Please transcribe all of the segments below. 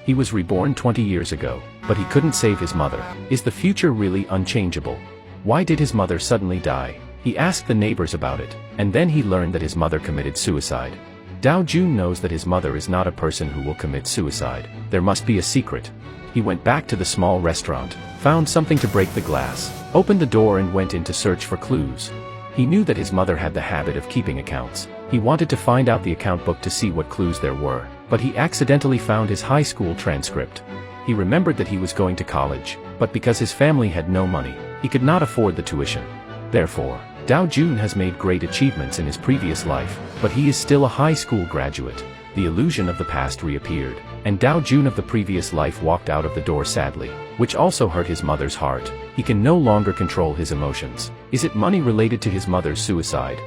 He was reborn 20 years ago, but he couldn't save his mother. Is the future really unchangeable? Why did his mother suddenly die? He asked the neighbors about it, and then he learned that his mother committed suicide. Joong knows that his mother is not a person who will commit suicide. There must be a secret. He went back to the small restaurant, found something to break the glass, opened the door and went in to search for clues. He knew that his mother had the habit of keeping accounts. He wanted to find out the account book to see what clues there were, but he accidentally found his high school transcript. He remembered that he was going to college, but because his family had no money, he could not afford the tuition. Therefore, Joong has made great achievements in his previous life, but he is still a high school graduate. The illusion of the past reappeared, and Joong of the previous life walked out of the door sadly, which also hurt his mother's heart. He can no longer control his emotions. Is it money related to his mother's suicide?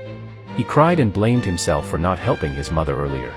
He cried and blamed himself for not helping his mother earlier.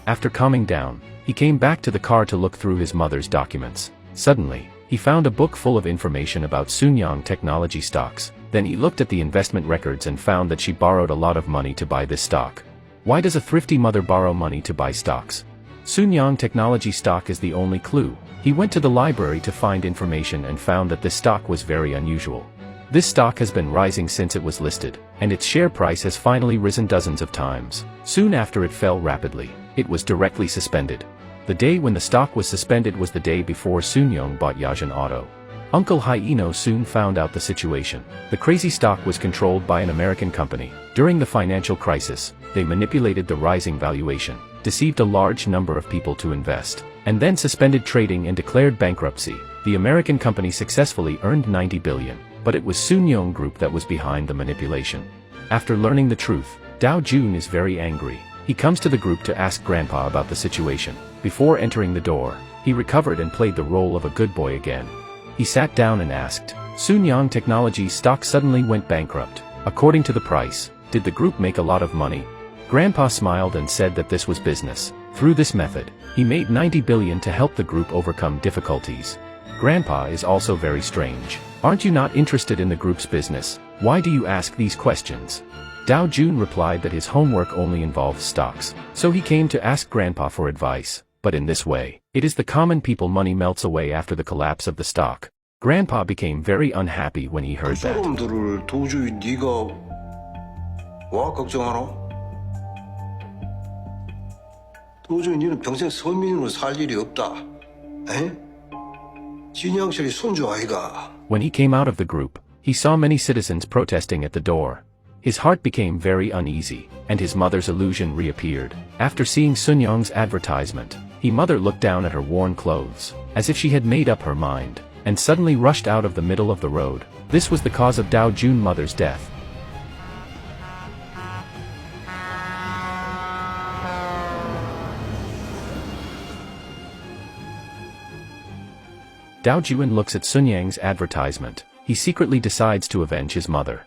After calming down, he came back to the car to look through his mother's documents. Suddenly, he found a book full of information about Joong technology stocks. Then he looked at the investment records and found that she borrowed a lot of money to buy this stock. Why does a thrifty mother borrow money to buy stocks? Joong technology stock is the only clue. He went to the library to find information and found that this stock was very unusual. This stock has been rising since it was listed, and its share price has finally risen dozens of times. Soon after it fell rapidly. It was directly suspended. The day when the stock was suspended was the day before Joong bought Yajin Auto. Uncle Hyun soon found out the situation. The crazy stock was controlled by an American company. During the financial crisis, they manipulated the rising valuation, deceived a large number of people to invest, and then suspended trading and declared bankruptcy. The American company successfully earned 90 billion, but it was Joong Group that was behind the manipulation. After learning the truth, Joong is very angry. He comes to the group to ask Grandpa about the situation. Before entering the door, he recovered and played the role of a good boy again. He sat down and asked, Joong technology stock suddenly went bankrupt. According to the price, did the group make a lot of money? Grandpa smiled and said that this was business. Through this method, he made 90 billion to help the group overcome difficulties. Grandpa is also very strange. Aren't you not interested in the group's business? Why do you ask these questions? Joong replied that his homework only involves stocks, so he came to ask Grandpa for advice. But in this way, it is the common people money melts away after the collapse of the stock. Grandpa became very unhappy when he heard that. 도저히 네가 와 걱정하노? 도저히 너는 평생 서민으로 살 일이 없다. 에? 진양철이 손주 아이가. When he came out of the group, he saw many citizens protesting at the door. His heart became very uneasy, and his mother's illusion reappeared. After seeing Joong's advertisement, his mother looked down at her worn clothes, as if she had made up her mind, and suddenly rushed out of the middle of the road. This was the cause of Joong's mother's death. Joong looks at Joong's advertisement. He secretly decides to avenge his mother.